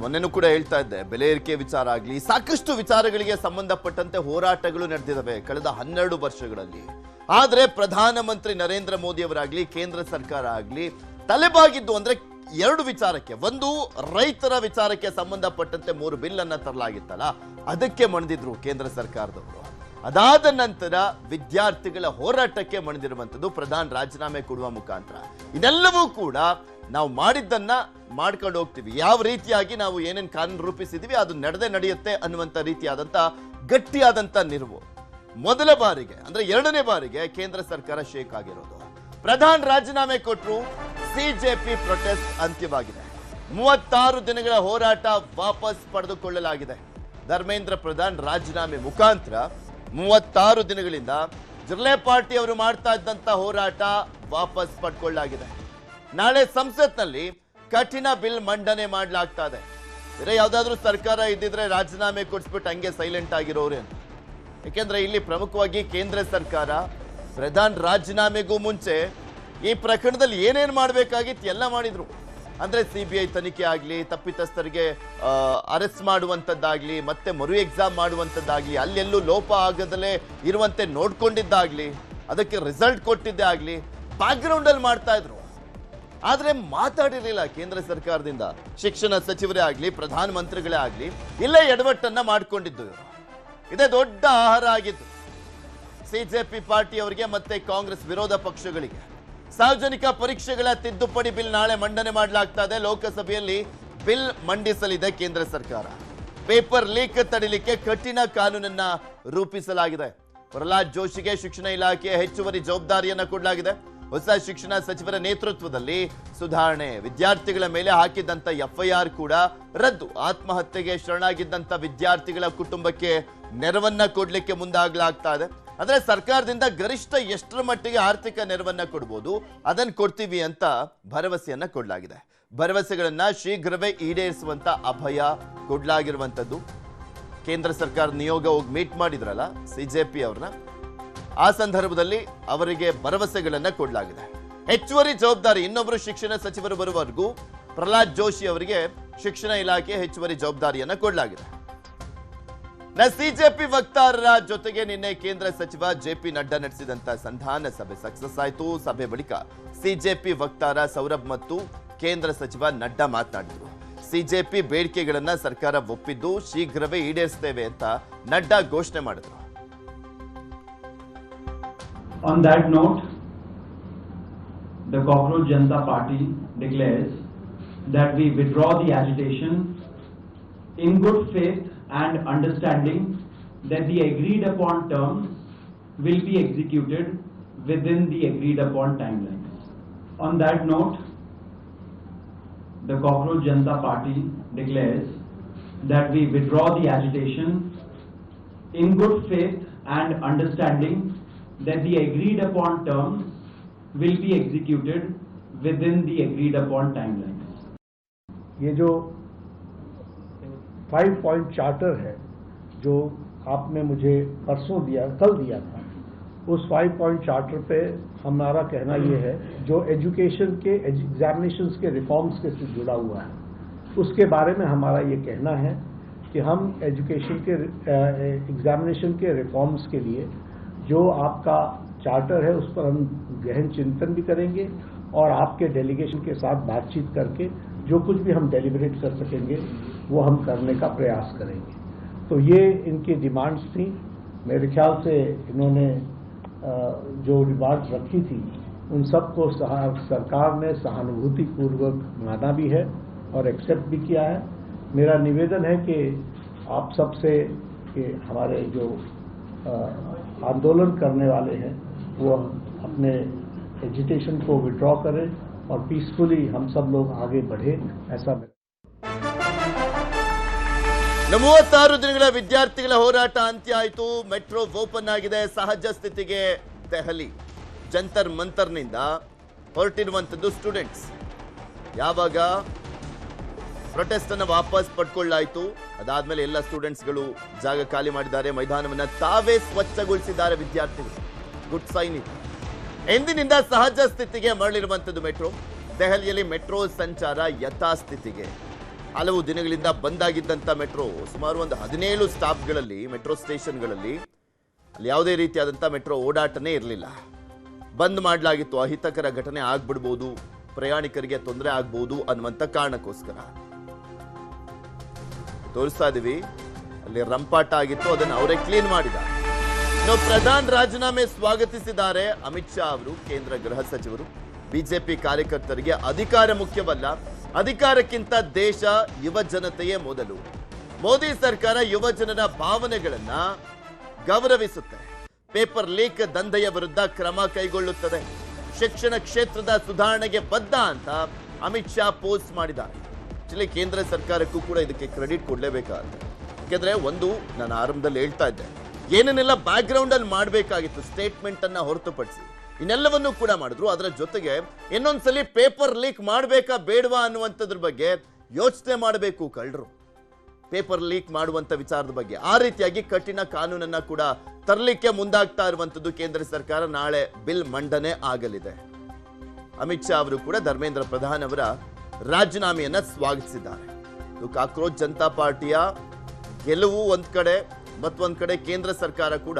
ಮೊನ್ನೆನೂ ಕೂಡ ಹೇಳ್ತಾ ಇದ್ದೆ, ಬೆಲೆ ಏರಿಕೆ ವಿಚಾರ ಆಗಲಿ ಸಾಕಷ್ಟು ವಿಚಾರಗಳಿಗೆ ಸಂಬಂಧಪಟ್ಟಂತೆ ಹೋರಾಟಗಳು ನಡೆದಿದ್ದಾವೆ ಕಳೆದ 12 ವರ್ಷಗಳಲ್ಲಿ. ಆದರೆ ಪ್ರಧಾನಮಂತ್ರಿ ನರೇಂದ್ರ ಮೋದಿ ಅವರಾಗ್ಲಿ ಕೇಂದ್ರ ಸರ್ಕಾರ ಆಗಲಿ ತಲೆಬಾಗಿದ್ದು ಅಂದ್ರೆ 2 ವಿಚಾರಕ್ಕೆ. ಒಂದು, ರೈತರ ವಿಚಾರಕ್ಕೆ ಸಂಬಂಧಪಟ್ಟಂತೆ 3 ಬಿಲ್ ಅನ್ನ ತರಲಾಗಿತ್ತಲ್ಲ, ಅದಕ್ಕೆ ಮಣಿದಿದ್ರು ಕೇಂದ್ರ ಸರ್ಕಾರದವರು. ಅದಾದ ನಂತರ ವಿದ್ಯಾರ್ಥಿಗಳ ಹೋರಾಟಕ್ಕೆ ಮಣಿದಿರುವಂಥದ್ದು ಪ್ರಧಾನಿ ರಾಜೀನಾಮೆ ಕೊಡುವ ಮುಖಾಂತರ. ಇದೆಲ್ಲವೂ ಕೂಡ ನಾವು ಮಾಡಿದ್ದನ್ನ ಮಾಡ್ಕೊಂಡು ಹೋಗ್ತೀವಿ, ಯಾವ ರೀತಿಯಾಗಿ ನಾವು ಏನೇನು ಕಾನೂನು ರೂಪಿಸಿದೀವಿ ಅದು ನಡೆಯುತ್ತೆ ಅನ್ನುವಂಥ ರೀತಿಯಾದಂಥ ಗಟ್ಟಿಯಾದಂಥ ನಿಲುವು ಮೊದಲ ಬಾರಿಗೆ ಅಂದ್ರೆ 2ನೇ ಬಾರಿಗೆ ಕೇಂದ್ರ ಸರ್ಕಾರ ಶೇಕ್ ಆಗಿರೋದು. ಪ್ರಧಾನಿ ರಾಜೀನಾಮೆ ಕೊಟ್ಟರು, ಸಿಜೆಪಿ ಪ್ರೊಟೆಸ್ಟ್ ಅಂತ್ಯವಾಗಿದೆ. 36 ದಿನಗಳ ಹೋರಾಟ ವಾಪಸ್ ಪಡೆದುಕೊಳ್ಳಲಾಗಿದೆ. ಧರ್ಮೇಂದ್ರ ಪ್ರಧಾನ್ ರಾಜೀನಾಮೆ ಮುಖಾಂತರ 36 ದಿನಗಳಿಂದ ಜಿರ್ಲೆ ಪಾರ್ಟಿ ಅವರು ಮಾಡ್ತಾ ಇದ್ದಂತ ಹೋರಾಟ ವಾಪಸ್ ಪಡ್ಕೊಳ್ಳಲಾಗಿದೆ. ನಾಳೆ ಸಂಸತ್ನಲ್ಲಿ ಕಠಿಣ ಬಿಲ್ ಮಂಡನೆ ಮಾಡಲಾಗ್ತಾ ಇದೆ. ಬೇರೆ ಯಾವ್ದಾದ್ರು ಸರ್ಕಾರ ಇದ್ದಿದ್ರೆ ರಾಜೀನಾಮೆ ಕೊಡಿಸ್ಬಿಟ್ಟು ಹಂಗೆ ಸೈಲೆಂಟ್ ಆಗಿರೋರು. ಯಾಕೆಂದ್ರೆ ಇಲ್ಲಿ ಪ್ರಮುಖವಾಗಿ ಕೇಂದ್ರ ಸರ್ಕಾರ ಪ್ರಧಾನಿ ರಾಜೀನಾಮೆಗೂ ಮುಂಚೆ ಈ ಪ್ರಕರಣದಲ್ಲಿ ಏನೇನು ಮಾಡಬೇಕಾಗಿತ್ತು ಎಲ್ಲ ಮಾಡಿದ್ರು. ಅಂದ್ರೆ CBI ತನಿಖೆ ಆಗಲಿ, ತಪ್ಪಿತಸ್ಥರಿಗೆ ಅರೆಸ್ಟ್ ಮಾಡುವಂಥದ್ದಾಗ್ಲಿ, ಮತ್ತೆ ಮರು ಎಕ್ಸಾಮ್ ಮಾಡುವಂಥದ್ದಾಗ್ಲಿ, ಅಲ್ಲೆಲ್ಲೂ ಲೋಪ ಆಗದಲೇ ಇರುವಂತೆ ನೋಡ್ಕೊಂಡಿದ್ದಾಗ್ಲಿ, ಅದಕ್ಕೆ ರಿಸಲ್ಟ್ ಕೊಟ್ಟಿದ್ದೇ ಆಗಲಿ ಬ್ಯಾಕ್ಗ್ರೌಂಡ್ ಅಲ್ಲಿ ಮಾಡ್ತಾ ಇದ್ರು. ಆದ್ರೆ ಮಾತಾಡಿರಲಿಲ್ಲ ಕೇಂದ್ರ ಸರ್ಕಾರದಿಂದ. ಶಿಕ್ಷಣ ಸಚಿವರೇ ಆಗಲಿ, ಪ್ರಧಾನಮಂತ್ರಿಗಳೇ ಆಗಲಿ ಇಲ್ಲೇ ಎಡವಟ್ಟನ್ನ ಮಾಡ್ಕೊಂಡಿದ್ದು. ಇದೇ ದೊಡ್ಡ ಆಹಾರ ಆಗಿತ್ತು ಸಿಜೆಪಿ ಪಾರ್ಟಿಯವರಿಗೆ ಮತ್ತೆ ಕಾಂಗ್ರೆಸ್ ವಿರೋಧ ಪಕ್ಷಗಳಿಗೆ. ಸಾರ್ವಜನಿಕ ಪರೀಕ್ಷೆಗಳ ತಿದ್ದುಪಡಿ ಬಿಲ್ ನಾಳೆ ಮಂಡನೆ ಮಾಡಲಾಗ್ತಾ ಇದೆ. ಲೋಕಸಭೆಯಲ್ಲಿ ಬಿಲ್ ಮಂಡಿಸಲಿದೆ ಕೇಂದ್ರ ಸರ್ಕಾರ. ಪೇಪರ್ ಲೀಕ್ ತಡಿಲಿಕ್ಕೆ ಕಠಿಣ ಕಾನೂನನ್ನ ರೂಪಿಸಲಾಗಿದೆ. ಪ್ರಹ್ಲಾದ್ ಜೋಶಿಗೆ ಶಿಕ್ಷಣ ಇಲಾಖೆಯ ಹೆಚ್ಚುವರಿ ಜವಾಬ್ದಾರಿಯನ್ನ ಕೊಡಲಾಗಿದೆ. ಹೊಸ ಶಿಕ್ಷಣ ಸಚಿವರ ನೇತೃತ್ವದಲ್ಲಿ ಸುಧಾರಣೆ. ವಿದ್ಯಾರ್ಥಿಗಳ ಮೇಲೆ ಹಾಕಿದ್ದಂತ FIR ಕೂಡ ರದ್ದು. ಆತ್ಮಹತ್ಯೆಗೆ ಶರಣಾಗಿದ್ದಂತ ವಿದ್ಯಾರ್ಥಿಗಳ ಕುಟುಂಬಕ್ಕೆ ನೆರವನ್ನ ಕೊಡ್ಲಿಕ್ಕೆ ಮುಂದಾಗಲಾಗ್ತಾ ಇದೆ. ಅಂದ್ರೆ ಸರ್ಕಾರದಿಂದ ಗರಿಷ್ಠ ಎಷ್ಟರ ಮಟ್ಟಿಗೆ ಆರ್ಥಿಕ ನೆರವನ್ನ ಕೊಡಬಹುದು ಅದನ್ನ ಕೊಡ್ತೀವಿ ಅಂತ ಭರವಸೆಯನ್ನ ಕೊಡಲಾಗಿದೆ. ಭರವಸೆಗಳನ್ನ ಶೀಘ್ರವೇ ಈಡೇರಿಸುವಂತ ಅಭಯ ಕೊಡ್ಲಾಗಿರುವಂತದ್ದು. ಕೇಂದ್ರ ಸರ್ಕಾರ ನಿಯೋಗ ಹೋಗಿ ಮೀಟ್ ಮಾಡಿದ್ರಲ್ಲ ಸಿಜೆಪಿ ಅವ್ರನ್ನ, ಆ ಸಂದರ್ಭದಲ್ಲಿ ಅವರಿಗೆ ಭರವಸೆಗಳನ್ನ ಕೊಡಲಾಗಿದೆ. ಹೆಚ್ಚುವರಿ ಜವಾಬ್ದಾರಿ ಇನ್ನೊಬ್ಬರು ಶಿಕ್ಷಣ ಸಚಿವರು ಬರುವವರೆಗೂ ಪ್ರಹ್ಲಾದ್ ಜೋಶಿ ಅವರಿಗೆ ಶಿಕ್ಷಣ ಇಲಾಖೆ ಹೆಚ್ಚುವರಿ ಜವಾಬ್ದಾರಿಯನ್ನ ಕೊಡಲಾಗಿದೆ. ಸಿಜೆಪಿ ವಕ್ತಾರರ ಜೊತೆಗೆ ನಿನ್ನೆ ಕೇಂದ್ರ ಸಚಿವ JP ನಡ್ಡಾ ನಡೆಸಿದಂತ ಸಂಧಾನ ಸಭೆ ಸಕ್ಸಸ್ ಆಯಿತು. ಸಭೆ ಬಳಿಕ ಸಿಜೆಪಿ ವಕ್ತಾರ ಸೌರಭ್ ಮತ್ತು ಕೇಂದ್ರ ಸಚಿವ ನಡ್ಡಾ ಮಾತನಾಡಿದರು. ಸಿಜೆಪಿ ಬೇಡಿಕೆಗಳನ್ನ ಸರ್ಕಾರ ಒಪ್ಪಿದ್ದು ಶೀಘ್ರವೇ ಈಡೇರಿಸುತ್ತೇವೆ ಅಂತ ನಡ್ಡಾ ಘೋಷಣೆ ಮಾಡಿದರು. On that note, the Cockroach Janata Party declares that we withdraw the agitation in good faith and understanding that the agreed upon terms will be executed within the agreed upon timelines. On that note, the Cockroach Janata Party declares that we withdraw the agitation in good faith and understanding that the agreed upon terms will be executed within the agreed upon timelines. ये जो 5 point charter है जो आपने मुझे परसों दिया, कल दिया था, उस 5 पॉइंट चार्टर पे हमारा कहना ये है जो एजुकेशन के एग्जामिनेशंस के रिफॉर्म्स के से जुड़ा हुआ है, उसके बारे में हमारा ये कहना है कि हम एजुकेशन के एग्जामिनेशन के रिफॉर्म्स के लिए जो आपका चार्टर है उस पर हम गहन चिंतन भी करेंगे और आपके डेलीगेशन के साथ बातचीत करके जो कुछ भी हम डेलिब्रेट कर सकेंगे वो हम करने का प्रयास करेंगे. तो ये इनकी डिमांड्स थी. मेरे ख्याल से इन्होंने जो डिमांड्स रखी थी उन सबको सरकार ने सहानुभूतिपूर्वक माना भी है और एक्सेप्ट भी किया है. मेरा निवेदन है कि आप सबसे कि हमारे जो आंदोलन करने वाले हैं वो अपने एजिटेशन को विड्रॉ करें और पीसफुली हम सब लोग आगे बढ़े, ऐसा 36 ದಿನಗಳ ವಿದ್ಯಾರ್ಥಿಗಳ ಹೋರಾಟ ಅಂತ್ಯ ಆಯಿತು. ಮೆಟ್ರೋ ಓಪನ್ ಆಗಿದೆ. ಸಹಜ ಸ್ಥಿತಿಗೆ ದೆಹಲಿ ಜಂತರ್ ಮಂತರ್ನಿಂದ ಹೊರಟಿರುವಂಥದ್ದು ಸ್ಟೂಡೆಂಟ್ಸ್. ಯಾವಾಗ ಪ್ರೊಟೆಸ್ಟ್ ಅನ್ನು ವಾಪಸ್ ಪಡ್ಕೊಳ್ಳಾಯಿತು, ಅದಾದ್ಮೇಲೆ ಎಲ್ಲ ಸ್ಟೂಡೆಂಟ್ಸ್ಗಳು ಜಾಗ ಖಾಲಿ ಮಾಡಿದ್ದಾರೆ. ಮೈದಾನವನ್ನು ತಾವೇ ಸ್ವಚ್ಛಗೊಳಿಸಿದ್ದಾರೆ ವಿದ್ಯಾರ್ಥಿಗಳು. ಗುಡ್ ಸೈನ್ ಇದು. ಎಂದಿನಿಂದ ಸಹಜ ಸ್ಥಿತಿಗೆ ಮರಳಿರುವಂಥದ್ದು ಮೆಟ್ರೋ. ದೆಹಲಿಯಲ್ಲಿ ಮೆಟ್ರೋ ಸಂಚಾರ ಯಥಾಸ್ಥಿತಿಗೆ. ಹಲವು ದಿನಗಳಿಂದ ಬಂದಾಗಿದ್ದಂಥ ಮೆಟ್ರೋ ಸುಮಾರು ಒಂದು 17 ಸ್ಟಾಪ್ಗಳಲ್ಲಿ ಮೆಟ್ರೋ ಸ್ಟೇಷನ್ಗಳಲ್ಲಿ ಅಲ್ಲಿ ಯಾವುದೇ ರೀತಿಯಾದಂಥ ಮೆಟ್ರೋ ಓಡಾಟನೇ ಇರಲಿಲ್ಲ. ಬಂದ್ ಮಾಡಲಾಗಿತ್ತು. ಅಹಿತಕರ ಘಟನೆ ಆಗ್ಬಿಡ್ಬೋದು, ಪ್ರಯಾಣಿಕರಿಗೆ ತೊಂದರೆ ಆಗ್ಬೋದು ಅನ್ನುವಂಥ ಕಾರಣಕ್ಕೋಸ್ಕರ ತೋರಿಸ್ತಾ ಇದೀವಿ. ಅಲ್ಲಿ ರಂಪಾಟ ಆಗಿತ್ತು, ಅದನ್ನು ಅವರೇ ಕ್ಲೀನ್ ಮಾಡಿದ್ದಾರೆ. ಇನ್ನು ಪ್ರಧಾನ್ ರಾಜೀನಾಮೆ ಸ್ವಾಗತಿಸಿದ್ದಾರೆ ಅಮಿತ್ ಶಾ ಅವರು. ಕೇಂದ್ರ ಗೃಹ ಸಚಿವರು ಬಿಜೆಪಿ ಕಾರ್ಯಕರ್ತರಿಗೆ ಅಧಿಕಾರ ಮುಖ್ಯವಲ್ಲ, ಅಧಿಕಾರಕ್ಕಿಂತ ದೇಶ ಯುವ ಜನತೆಯೇ ಮೊದಲು. ಮೋದಿ ಸರ್ಕಾರ ಯುವ ಜನರ ಭಾವನೆಗಳನ್ನ ಗೌರವಿಸುತ್ತೆ. ಪೇಪರ್ ಲೀಕ್ ದಂಧೆಯ ವಿರುದ್ಧ ಕ್ರಮ ಕೈಗೊಳ್ಳುತ್ತದೆ. ಶಿಕ್ಷಣ ಕ್ಷೇತ್ರದ ಸುಧಾರಣೆಗೆ ಬದ್ಧ ಅಂತ ಅಮಿತ್ ಶಾ ಪೋಸ್ಟ್ ಮಾಡಿದ್ದಾರೆ. ಆಕ್ಚುಲಿ ಕೇಂದ್ರ ಸರ್ಕಾರಕ್ಕೂ ಕೂಡ ಇದಕ್ಕೆ ಕ್ರೆಡಿಟ್ ಕೊಡಲೇಬೇಕಾಗುತ್ತೆ. ಯಾಕೆಂದ್ರೆ ನಾನು ಆರಂಭದಲ್ಲಿ ಹೇಳ್ತಾ ಇದ್ದೆ, ಏನೇನೆಲ್ಲ ಬ್ಯಾಕ್ ಗ್ರೌಂಡ್ ಅಲ್ಲಿ ಮಾಡಬೇಕಾಗಿತ್ತು ಸ್ಟೇಟ್ಮೆಂಟ್ ಅನ್ನ ಹೊರತುಪಡಿಸಿ ಇನ್ನೆಲ್ಲವನ್ನೂ ಕೂಡ ಮಾಡಿದ್ರು. ಅದರ ಜೊತೆಗೆ ಇನ್ನೊಂದ್ಸಲಿ ಪೇಪರ್ ಲೀಕ್ ಮಾಡಬೇಕಾ ಬೇಡವಾ ಅನ್ನುವಂಥದ್ರ ಬಗ್ಗೆ ಯೋಚನೆ ಮಾಡಬೇಕು ಕಳ್ಳರು. ಪೇಪರ್ ಲೀಕ್ ಮಾಡುವಂತ ವಿಚಾರದ ಬಗ್ಗೆ ಆ ರೀತಿಯಾಗಿ ಕಠಿಣ ಕಾನೂನನ್ನ ಕೂಡ ತರಲಿಕ್ಕೆ ಮುಂದಾಗ್ತಾ ಇರುವಂತದ್ದು ಕೇಂದ್ರ ಸರ್ಕಾರ. ನಾಳೆ ಬಿಲ್ ಮಂಡನೆ ಆಗಲಿದೆ. ಅಮಿತ್ ಶಾ ಅವರು ಕೂಡ ಧರ್ಮೇಂದ್ರ ಪ್ರಧಾನ್ ಅವರ ರಾಜೀನಾಮೆಯನ್ನ ಸ್ವಾಗತಿಸಿದ್ದಾರೆ. ಕಾಕ್ರೋಚ್ ಜನತಾ ಪಾರ್ಟಿಯ ಗೆಲುವು ಒಂದ್ ಕಡೆ, ಮತ್ತೊಂದ್ ಕಡೆ ಕೇಂದ್ರ ಸರ್ಕಾರ ಕೂಡ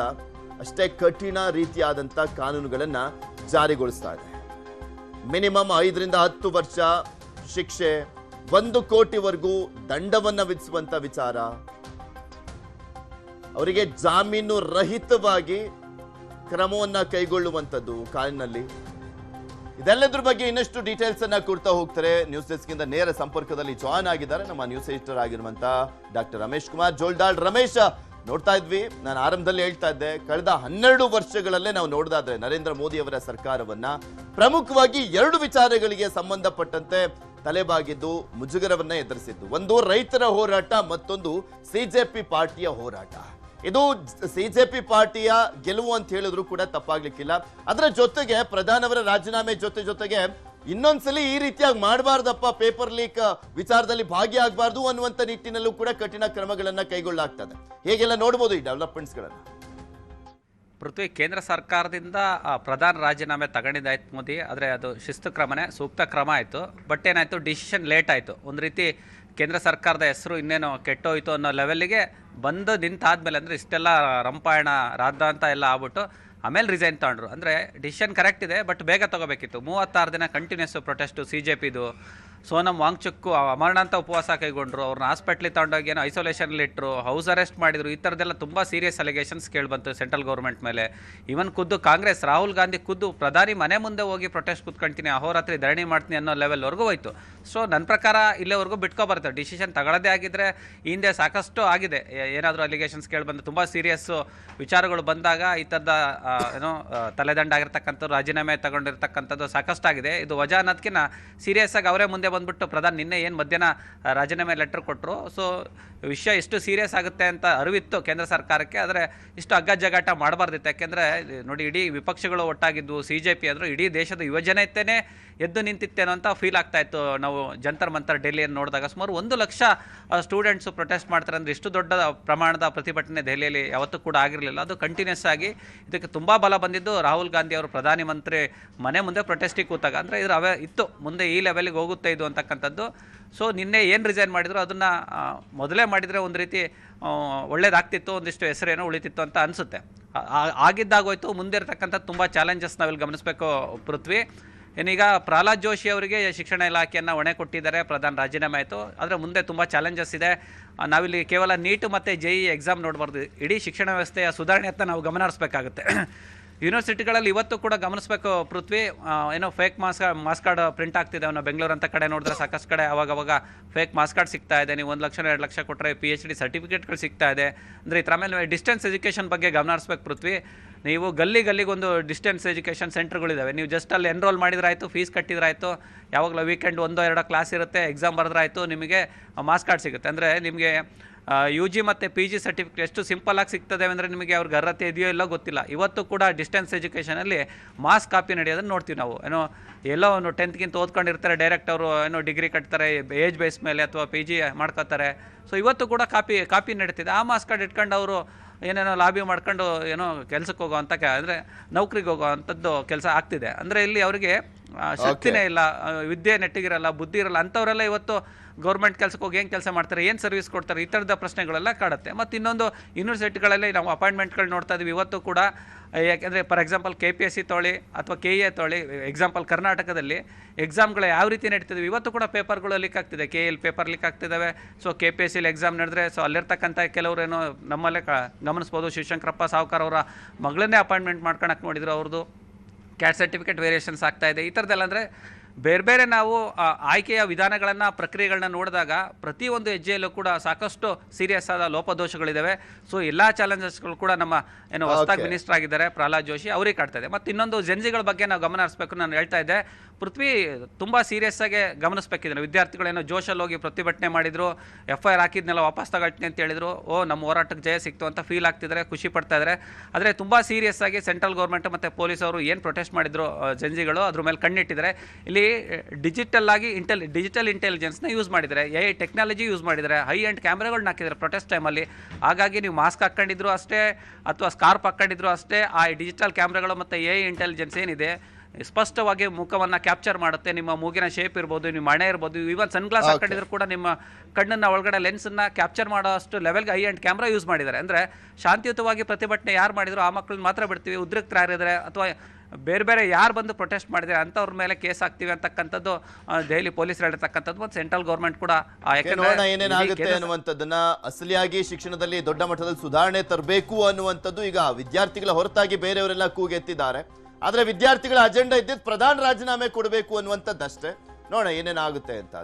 ಅಷ್ಟೇ ಕಠಿಣ ರೀತಿಯಾದಂತ ಕಾನೂನುಗಳನ್ನ ಜಾರಿಗೊಳಿಸ್ತಾ ಇದೆ. ಮಿನಿಮಮ್ 5 ರಿಂದ 10 ವರ್ಷ ಶಿಕ್ಷೆ, 1 ಕೋಟಿವರೆಗೂ ದಂಡವನ್ನ ವಿಧಿಸುವಂತ ವಿಚಾರ, ಅವರಿಗೆ ಜಾಮೀನು ರಹಿತವಾಗಿ ಕ್ರಮವನ್ನ ಕೈಗೊಳ್ಳುವಂಥದ್ದು ಕಾನೂನಿನಲ್ಲಿ. ಇದೆಲ್ಲದ್ರ ಬಗ್ಗೆ ಇನ್ನಷ್ಟು ಡೀಟೇಲ್ಸ್ ಅನ್ನ ಕೊಡ್ತಾ ಹೋಗ್ತಾರೆ. ನ್ಯೂಸ್ ಡೆಸ್ಕ್ ಇಂದ ನೇರ ಸಂಪರ್ಕದಲ್ಲಿ ಜಾಯ್ನ್ ಆಗಿದ್ದಾರೆ ನಮ್ಮ ನ್ಯೂಸ್ ಎಡಿಟರ್ ಆಗಿರುವಂತ ಡಾಕ್ಟರ್ ರಮೇಶ್ ಕುಮಾರ್ ಜೋಲ್ದಾಳ್. ರಮೇಶ್, ನೋಡ್ತಾ ಇದ್ವಿ, ನಾನು ಆರಂಭದಲ್ಲಿ ಹೇಳ್ತಾ ಇದ್ದೆ, ಕಳೆದ 12 ವರ್ಷಗಳಲ್ಲೇ ನಾವು ನೋಡಿದಾದ್ರೆ ನರೇಂದ್ರ ಮೋದಿ ಅವರ ಸರ್ಕಾರವನ್ನ ಪ್ರಮುಖವಾಗಿ 2 ವಿಚಾರಗಳಿಗೆ ಸಂಬಂಧಪಟ್ಟಂತೆ ತಲೆಬಾಗಿದ್ದು ಮುಜುಗರವನ್ನ ಎದುರಿಸಿದ್ದು. ಒಂದು ರೈತರ ಹೋರಾಟ, ಮತ್ತೊಂದು ಸಿಜೆಪಿ ಪಾರ್ಟಿಯ ಹೋರಾಟ. ಇದು ಸಿಜೆಪಿ ಪಾರ್ಟಿಯ ಗೆಲುವು ಅಂತ ಹೇಳಿದ್ರು ಕೂಡ ತಪ್ಪಾಗ್ಲಿಕ್ಕಿಲ್ಲ. ಅದರ ಜೊತೆಗೆ ಪ್ರಧಾನ್ ಅವರ ರಾಜೀನಾಮೆ ಜೊತೆಗೆ ಇನ್ನೊಂದ್ಸಲಿ ಈ ರೀತಿಯಾಗಿ ಮಾಡಬಾರ್ದಪ್ಪ, ಪೇಪರ್ ಲೀಕ್ ವಿಚಾರದಲ್ಲಿ ಭಾಗಿಯಾಗಬಾರ್ದು ಅನ್ನುವಂತ ನಿಟ್ಟಿನಲ್ಲೂ ಕೂಡ ಕಠಿಣ ಕ್ರಮಗಳನ್ನ ಕೈಗೊಳ್ಳಲಾಗ್ತದೆ. ಹೇಗೆಲ್ಲ ನೋಡ್ಬೋದು ಈ ಡೆವಲಪ್ಮೆಂಟ್ಸ್ ಗಳನ್ನ? ಪೃಥ್ವಿ, ಕೇಂದ್ರ ಸರ್ಕಾರದಿಂದ ಪ್ರಧಾನ ರಾಜೀನಾಮೆ ತಗೊಂಡಿದ್ದಾಯ್ತು ಮೋದಿ, ಆದರೆ ಅದು ಶಿಸ್ತು ಕ್ರಮನೇ, ಸೂಕ್ತ ಕ್ರಮ ಆಯಿತು. ಬಟ್ ಏನಾಯಿತು, ಡಿಸಿಷನ್ ಲೇಟ್ ಆಯಿತು. ಒಂದು ರೀತಿ ಕೇಂದ್ರ ಸರ್ಕಾರದ ಹೆಸರು ಇನ್ನೇನು ಕೆಟ್ಟೋಯ್ತು ಅನ್ನೋ ಲೆವೆಲ್ಗೆ ಬಂದು ನಿಂತಾದ್ಮೇಲೆ, ಅಂದರೆ ಇಷ್ಟೆಲ್ಲ ರಂಪಾಯಣ ರಾದ್ಧಾಂತ ಎಲ್ಲ ಆಗ್ಬಿಟ್ಟು ಆಮೇಲೆ ರಿಸೈನ್ ತಗೊಂಡ್ರು. ಅಂದರೆ ಡಿಸಿಷನ್ ಕರೆಕ್ಟ್ ಇದೆ, ಬಟ್ ಬೇಗ ತೊಗೋಬೇಕಿತ್ತು. 36 ದಿನ ಕಂಟಿನ್ಯೂಸ್ ಪ್ರೊಟೆಸ್ಟು ಸಿ ಜೆ ಪಿದು. ಸೋನಮ್ ವಾಂಗ್ಚುಕ್ಕು ಅಮರಣಾಂತ ಉಪವಾಸ ಕೈಗೊಂಡ್ರು. ಅವ್ರನ್ನ ಹಾಸ್ಪಿಟ್ಲಿಗೆ ತಗೊಂಡೋಗಿ ಏನೋ ಐಸೋಲೇಷನಲ್ಲಿ ಇಟ್ಟರು, ಹೌಸ್ ಅರೆಸ್ಟ್ ಮಾಡಿದರು. ಈ ಥರದ್ದೆಲ್ಲ ತುಂಬ ಸೀರಿಯಸ್ ಅಲಿಗೇಷನ್ಸ್ ಕೇಳಿಬಂತು ಸೆಂಟ್ರಲ್ ಗೌರ್ಮೆಂಟ್ ಮೇಲೆ. ಈವನ್ ಖುದ್ದು ಕಾಂಗ್ರೆಸ್ ರಾಹುಲ್ ಗಾಂಧಿ ಖುದ್ದು ಪ್ರಧಾನಿ ಮನೆ ಮುಂದೆ ಹೋಗಿ ಪ್ರೊಟೆಸ್ಟ್ ಕೂತ್ಕೊಳ್ತೀನಿ, ಅಹೋರಾತ್ರಿ ಧರಣಿ ಮಾಡ್ತೀನಿ ಅನ್ನೋ ಲೆವೆಲ್ವರೆಗೂ ಹೋಯ್ತು. ಸೊ ನನ್ನ ಪ್ರಕಾರ ಇಲ್ಲೇವರೆಗೂ ಬಿಟ್ಕೊಬರ್ತಾರೆ. ಡಿಸಿಷನ್ ತಗೊಳ್ಳೋದೇ ಆಗಿದ್ದರೆ ಹಿಂದೆ ಸಾಕಷ್ಟು ಆಗಿದೆ. ಏನಾದರೂ ಅಲಿಗೇಷನ್ಸ್ ಕೇಳಿಬಂದು ತುಂಬ ಸೀರಿಯಸ್ಸು ವಿಚಾರಗಳು ಬಂದಾಗ ಈ ಥರದ ಏನೋ ತಲೆದಂಡ ಆಗಿರ್ತಕ್ಕಂಥದ್ದು, ರಾಜೀನಾಮೆ ತಗೊಂಡಿರ್ತಕ್ಕಂಥದ್ದು ಸಾಕಷ್ಟಾಗಿದೆ. ಇದು ವಜಾ ಅನ್ನೋದಕ್ಕಿಂತ ಸೀರಿಯಸ್ ಆಗಿ ಅವರೇ ಮುಂದೆ ಬಂದುಬಿಟ್ಟು ಪ್ರಧಾನಿ ನಿನ್ನೆ ಏನು ಮಧ್ಯಾಹ್ನ ರಾಜೀನಾಮೆ ಲೆಟರ್ ಕೊಟ್ಟರು. ಸೊ ವಿಷಯ ಎಷ್ಟು ಸೀರಿಯಸ್ ಆಗುತ್ತೆ ಅಂತ ಅರಿವಿತ್ತು ಕೇಂದ್ರ ಸರ್ಕಾರಕ್ಕೆ. ಆದರೆ ಇಷ್ಟು ಅಗ್ಗಜಗಾಟ ಮಾಡಬಾರ್ದಿತ್ತು. ಯಾಕೆಂದರೆ ನೋಡಿ, ಇಡೀ ವಿಪಕ್ಷಗಳು ಒಟ್ಟಾಗಿದ್ದು, ಸಿ ಜೆ ಪಿ ಅಂದರು ಇಡೀ ದೇಶದ ಯುವಜನತೆಯೇ ಎದ್ದು ನಿಂತಿತ್ತೇನೋ ಅಂತ ಫೀಲ್ ಆಗ್ತಾ ಇತ್ತು. ನಾವು ಜಂತರ್ ಮಂತರ್ ಡೆಲ್ಲಿಯನ್ನು ನೋಡಿದಾಗ ಸುಮಾರು 1 ಲಕ್ಷ ಸ್ಟೂಡೆಂಟ್ಸು ಪ್ರೊಟೆಸ್ಟ್ ಮಾಡ್ತಾರೆ. ಅಂದರೆ ಇಷ್ಟು ದೊಡ್ಡ ಪ್ರಮಾಣದ ಪ್ರತಿಭಟನೆ ದೆಹಲಿಯಲ್ಲಿ ಯಾವತ್ತೂ ಕೂಡ ಆಗಿರಲಿಲ್ಲ. ಅದು ಕಂಟಿನ್ಯೂಸ್ ಆಗಿ ಇದಕ್ಕೆ ತುಂಬ ಬಲ ಬಂದಿದ್ದು ರಾಹುಲ್ ಗಾಂಧಿ ಅವರು ಪ್ರಧಾನಿ ಮಂತ್ರಿ ಮನೆ ಮುಂದೆ ಪ್ರೊಟೆಸ್ಟಿಗೆ ಕೂತಾಗ. ಅಂದರೆ ಇದ್ರ ಇತ್ತು ಮುಂದೆ ಈ ಲೆವೆಲ್ಗೆ ಹೋಗುತ್ತೆ ಇದು ಅಂತಕ್ಕಂಥದ್ದು. ಸೊ ನಿನ್ನೆ ಏನು ರಿಸೈನ್ ಮಾಡಿದ್ರು ಅದನ್ನು ಮೊದಲೇ ಮಾಡಿದರೆ ಒಂದು ರೀತಿ ಒಳ್ಳೇದಾಗ್ತಿತ್ತು, ಒಂದಿಷ್ಟು ಹೆಸರೇನೋ ಉಳಿತಿತ್ತು ಅಂತ ಅನಿಸುತ್ತೆ. ಆಗಿದ್ದಾಗೋಯ್ತು. ಮುಂದೆ ಇರತಕ್ಕಂಥದ್ದು ತುಂಬ ಚಾಲೆಂಜಸ್ ನಾವಿಲ್ಲಿ ಗಮನಿಸಬೇಕು ಪೃಥ್ವಿ. ಏನೀಗ ಪ್ರಹ್ಲಾದ್ ಜೋಶಿ ಅವರಿಗೆ ಶಿಕ್ಷಣ ಇಲಾಖೆಯನ್ನು ಹೊಣೆ ಕೊಟ್ಟಿದ್ದಾರೆ, ಪ್ರಧಾನ ರಾಜೀನಾಮೆ ಆಯಿತು. ಆದರೆ ಮುಂದೆ ತುಂಬ ಚಾಲೆಂಜಸ್ ಇದೆ. ನಾವಿಲ್ಲಿ ಕೇವಲ ನೀಟ್ ಮತ್ತು JEE ಎಕ್ಸಾಮ್ ನೋಡಬಾರ್ದು, ಇಡೀ ಶಿಕ್ಷಣ ವ್ಯವಸ್ಥೆಯ ಸುಧಾರಣೆ ಅಂತ ನಾವು ಗಮನ ಹರಿಸಬೇಕಾಗುತ್ತೆ. ಯೂನಿವರ್ಸಿಟಿಗಳಲ್ಲಿ ಇವತ್ತು ಕೂಡ ಗಮನಿಸಬೇಕು ಪೃಥ್ವಿ, ಏನೋ ಫೇಕ್ ಮಾಸ್ ಕಾರ್ಡ್ ಪ್ರಿಂಟ್ ಆಗ್ತಿದೆ. ಅವನು ಬೆಂಗಳೂರು ಅಂತ ಕಡೆ ನೋಡಿದ್ರೆ ಸಾಕಷ್ಟು ಕಡೆ ಅವಾಗವಾಗ ಫೇಕ್ ಮಾಸ್ ಕಾರ್ಡ್ ಸಿಗ್ತಾ ಇದೆ. ನೀವು 1 ಲಕ್ಷ 2 ಲಕ್ಷ ಕೊಟ್ಟರೆ PhD ಸರ್ಟಿಫಿಕೇಟ್ಗಳು ಸಿಗ್ತಾ ಇದೆ. ಅಂದರೆ ಇದ್ರ ಮೇಲೆ ಡಿಸ್ಟೆನ್ಸ್ ಎಜುಕೇಷನ್ ಬಗ್ಗೆ ಗಮನ ಹರಿಸ್ಬೇಕು ಪೃಥ್ವಿ. ನೀವು ಗಲ್ಲಿಗೊಂದು ಡಿಸ್ಟೆನ್ಸ್ ಎಜುಕೇಷನ್ ಸೆಂಟರ್ಗಳಿದ್ದಾವೆ. ನೀವು ಜಸ್ಟ್ ಅಲ್ಲಿ ಎನ್ರೋಲ್ ಮಾಡಿದ್ರಾಯ್ತು, ಫೀಸ್ ಕಟ್ಟಿದ್ರಾಯ್ತು, ಯಾವಾಗಲೂ ವೀಕೆಂಡ್ 1-2 ಕ್ಲಾಸ್ ಇರುತ್ತೆ, ಎಕ್ಸಾಮ್ ಬರೆದ್ರಾಯ್ತು, ನಿಮಗೆ ಮಾಸ್ ಕಾರ್ಡ್ ಸಿಗುತ್ತೆ. ಅಂದರೆ ನಿಮಗೆ UG ಮತ್ತು PG ಸರ್ಟಿಫಿಕೇಟ್ ಎಷ್ಟು ಸಿಂಪಲ್ಲಾಗಿ ಸಿಗ್ತದೆ ಅಂದರೆ ನಿಮಗೆ ಅವ್ರಿಗೆ ಅರ್ಹತೆ ಇದೆಯೋ ಇಲ್ಲ ಗೊತ್ತಿಲ್ಲ. ಇವತ್ತು ಕೂಡ ಡಿಸ್ಟೆನ್ಸ್ ಎಜುಕೇಷನಲ್ಲಿ ಮಾಸ್ ಕಾಪಿ ನಡೆಯೋದನ್ನು ನೋಡ್ತೀವಿ ನಾವು. ಏನೋ ಎಲ್ಲೋ ಒಂದು 10th ಓದ್ಕೊಂಡಿರ್ತಾರೆ, ಡೈರೆಕ್ಟ್ ಅವರು ಏನೋ ಡಿಗ್ರಿ ಕಟ್ತಾರೆ ಏಜ್ ಬೇಸ್ ಮೇಲೆ, ಅಥವಾ PG ಮಾಡ್ಕೋತಾರೆ. ಸೊ ಇವತ್ತು ಕೂಡ ಕಾಪಿ ನಡೀತಿದೆ. ಆ ಮಾಸ್ ಕಾರ್ಡ್ ಇಟ್ಕೊಂಡು ಅವರು ಏನೇನೋ ಲಾಬಿ ಮಾಡ್ಕೊಂಡು ಏನೋ ಕೆಲಸಕ್ಕೆ ಹೋಗೋ ಅಂತ ಅಂದರೆ ನೌಕರಿಗೆ ಹೋಗೋ ಅಂಥದ್ದು ಕೆಲಸ ಆಗ್ತಿದೆ. ಅಂದರೆ ಇಲ್ಲಿ ಅವರಿಗೆ ಶಕ್ತಿನೇ ಇಲ್ಲ, ವಿದ್ಯೆ ನೆಟ್ಟಿಗಿರಲ್ಲ, ಬುದ್ಧಿ ಇರಲ್ಲ, ಅಂಥವರೆಲ್ಲ ಇವತ್ತು ಗೌರ್ಮೆಂಟ್ ಕೆಲಸಕ್ಕೆ ಹೋಗಿ ಏನು ಕೆಲಸ ಮಾಡ್ತಾರೆ, ಏನು ಸರ್ವಿಸ್ ಕೊಡ್ತಾರೆ, ಈ ಥರದ ಪ್ರಶ್ನೆಗಳೆಲ್ಲ ಕಾಡುತ್ತೆ. ಮತ್ತು ಇನ್ನೊಂದು ಯೂನಿವರ್ಸಿಟಿಗಳಲ್ಲಿ ನಾವು ಅಪಾಯಿಂಟ್ಮೆಂಟ್ಗಳು ನೋಡ್ತಾ ಇದ್ದೀವಿ ಇವತ್ತು ಕೂಡ. ಯಾಕೆಂದರೆ ಫಾರ್ ಎಕ್ಸಾಂಪಲ್ KPSC ತೊಗೊಳ್ಳಿ ಅಥವಾ KE ತೊಗೊಳ್ಳಿ, ಎಕ್ಸಾಂಪಲ್ ಕರ್ನಾಟಕದಲ್ಲಿ ಎಕ್ಸಾಮ್ಗಳು ಯಾವ ರೀತಿ ನಡೀತಿದ್ವಿ ಇವತ್ತು ಕೂಡ ಪೇಪರ್ಗಳು ಲೀಕ್ ಆಗ್ತಿದೆ, KL ಪೇಪರ್ ಲೀಕ್ ಆಗ್ತಿದ್ದಾವೆ. ಸೊ KPSC ಎಕ್ಸಾಮ್ ನಡೆದ್ರೆ ಸೊ ಅಲ್ಲಿರ್ತಕ್ಕಂಥ ಕೆಲವರೇನೋ ನಮ್ಮಲ್ಲೇ ಗಮನಿಸ್ಬೋದು, ಶಿವಶಂಕರಪ್ಪ ಸಾವ್ಕಾರ್ ಅವರ ಮಗಳನ್ನೇ ಅಪಾಯಿಂಟ್ಮೆಂಟ್ ಮಾಡ್ಕೊಳಕ್ಕೆ ನೋಡಿದ್ರು, ಅವ್ರದ್ದು ಕ್ಯಾಟ್ ಸರ್ಟಿಫಿಕೇಟ್ ವೇರಿಯೇಷನ್ಸ್ ಆಗ್ತಾ ಇದೆ. ಈ ಥರದ್ದೆಲ್ಲ ಅಂದರೆ ಬೇರೆ ಬೇರೆ ನಾವು ಆಯ್ಕೆಯ ವಿಧಾನಗಳನ್ನು, ಪ್ರಕ್ರಿಯೆಗಳನ್ನ ನೋಡಿದಾಗ ಪ್ರತಿಯೊಂದು ಹೆಜ್ಜೆಯಲ್ಲೂ ಕೂಡ ಸಾಕಷ್ಟು ಸೀರಿಯಸ್ ಆದ ಲೋಪದೋಷಗಳಿದ್ದಾವೆ. ಸೊ ಎಲ್ಲ ಚಾಲೆಂಜಸ್ಗಳು ಕೂಡ ನಮ್ಮ ಹೊಸದಾಗಿ ಮಿನಿಸ್ಟರ್ ಆಗಿದ್ದಾರೆ ಪ್ರಹ್ಲಾದ್ ಜೋಶಿ, ಅವ್ರಿಗೆ ಕಾಡ್ತಾ ಇದೆ. ಮತ್ತು ಇನ್ನೊಂದು ಜನ್ಜಿಗಳ ಬಗ್ಗೆ ನಾವು ಗಮನ ಹರಿಸಬೇಕು. ನಾನು ಹೇಳ್ತಾ ಇದ್ದೆ, ಪೃಥ್ವಿ ತುಂಬ ಸೀರಿಯಸ್ ಆಗಿ ಗಮನಿಸಬೇಕಿದ್ರು. ವಿದ್ಯಾರ್ಥಿಗಳೇನೋ ಜೋಶಲ್ಲಿ ಹೋಗಿ ಪ್ರತಿಭಟನೆ ಮಾಡಿದ್ರು, FIR ಹಾಕಿದ್ನೆಲ್ಲ ವಾಪಸ್ ತಗೊಳ್ತೀನಿ ಅಂತ ಹೇಳಿದ್ರು. ನಮ್ಮ ಹೋರಾಟಕ್ಕೆ ಜಯ ಸಿಕ್ತು ಅಂತ ಫೀಲ್ ಆಗ್ತಿದ್ದಾರೆ, ಖುಷಿ ಪಡ್ತಾ ಇದ್ದಾರೆ. ಆದರೆ ತುಂಬ ಸೀರಿಯಸ್ ಆಗಿ ಸೆಂಟ್ರಲ್ ಗೌರ್ಮೆಂಟ್ ಮತ್ತು ಪೊಲೀಸವರು ಏನು ಪ್ರೊಟೆಸ್ಟ್ ಮಾಡಿದ್ರು ಜನ್ಜಿಗಳು, ಅದ್ರ ಮೇಲೆ ಕಣ್ಣಿಟ್ಟಿದ್ದಾರೆ. ಇಲ್ಲಿ ಡಿಜಿಟಲ್ ಆಗಿ ಡಿಜಿಟಲ್ ಇಂಟೆಲಿಜೆನ್ಸ್ನ ಯೂಸ್ ಮಾಡಿದ್ದಾರೆ, AI ಟೆಕ್ನಾಲಜಿ ಯೂಸ್ ಮಾಡಿದ್ದಾರೆ, ಹೈ ಎಂಡ್ ಕ್ಯಾಮ್ರಾಗಳನ್ನ ಹಾಕಿದ್ದಾರೆ ಪ್ರೊಟೆಸ್ಟ್ ಟೈಮಲ್ಲಿ. ಹಾಗಾಗಿ ನೀವು ಮಾಸ್ಕ್ ಹಾಕ್ಕೊಂಡಿದ್ರು ಅಷ್ಟೇ ಅಥವಾ ಸ್ಕಾರ್ಪ್ ಹಾಕ್ಕೊಂಡಿದ್ರು ಅಷ್ಟೇ, ಆ ಡಿಜಿಟಲ್ ಕ್ಯಾಮ್ರಾಗಳು ಮತ್ತು AI ಇಂಟೆಲಿಜೆನ್ಸ್ ಏನಿದೆ ಸ್ಪಷ್ಟವಾಗಿ ಮುಖವನ್ನು ಕ್ಯಾಪ್ಚರ್ ಮಾಡುತ್ತೆ. ನಿಮ್ಮ ಮೂಗಿನ ಶೇಪ್ ಇರ್ಬೋದು, ನಿಮ್ಮ ಮಣೆ ಇರ್ಬೋದು, ಈವನ್ ಸನ್ಗ್ಲಾಸ್ ಹಾಕೊಂಡಿದ್ರು ಕೂಡ ನಿಮ್ಮ ಕಣ್ಣನ್ನು ಒಳಗಡೆ ಲೆನ್ಸನ್ನು ಕ್ಯಾಪ್ಚರ್ ಮಾಡೋ ಅಷ್ಟು ಲೆವೆಲ್ಗೆ ಹೈ ಎಂಡ್ ಕ್ಯಾಮ್ರಾ ಯೂಸ್ ಮಾಡಿದ್ದಾರೆ. ಅಂದರೆ ಶಾಂತಿಯುತವಾಗಿ ಪ್ರತಿಭಟನೆ ಯಾರು ಮಾಡಿದ್ರು ಆ ಮಕ್ಕಳನ್ನ ಮಾತ್ರ ಬಿಡ್ತೀವಿ, ಉದ್ರಿಕ್ತರು ಯಾರಿದ್ದಾರೆ ಅಥವಾ ಬೇರೆ ಬೇರೆ ಯಾರು ಬಂದು ಪ್ರೊಟೆಸ್ಟ್ ಮಾಡಿದ್ದಾರೆ ಅಂಥವ್ರ ಮೇಲೆ ಕೇಸ್ ಹಾಕ್ತೀವಿ ಅಂತಕ್ಕಂಥದ್ದು ದೆಹಲಿ ಪೊಲೀಸರು ಹೇಳಿರ್ತಕ್ಕಂಥದ್ದು. ಮತ್ತು ಸೆಂಟ್ರಲ್ ಗೌರ್ಮೆಂಟ್ ಕೂಡ ಏನೇನಾಗುತ್ತೆ ಅನ್ನುವಂಥದ್ದನ್ನ, ಅಸಲಿಯಾಗಿ ಶಿಕ್ಷಣದಲ್ಲಿ ದೊಡ್ಡ ಮಟ್ಟದಲ್ಲಿ ಸುಧಾರಣೆ ತರಬೇಕು ಅನ್ನುವಂಥದ್ದು ಈಗ ವಿದ್ಯಾರ್ಥಿಗಳ ಹೊರತಾಗಿ ಬೇರೆಯವರೆಲ್ಲ ಕೂಗೆತ್ತಿದ್ದಾರೆ. ಆದ್ರೆ ವಿದ್ಯಾರ್ಥಿಗಳ ಅಜೆಂಡಾ ಇದ್ದಿದ್ದು ಪ್ರಧಾನ ರಾಜೀನಾಮೆ ಕೊಡಬೇಕು ಅನ್ನುವಂಥದ್ದಷ್ಟೇ. ನೋಡೋಣ ಏನೇನಾಗುತ್ತೆ ಅಂತ.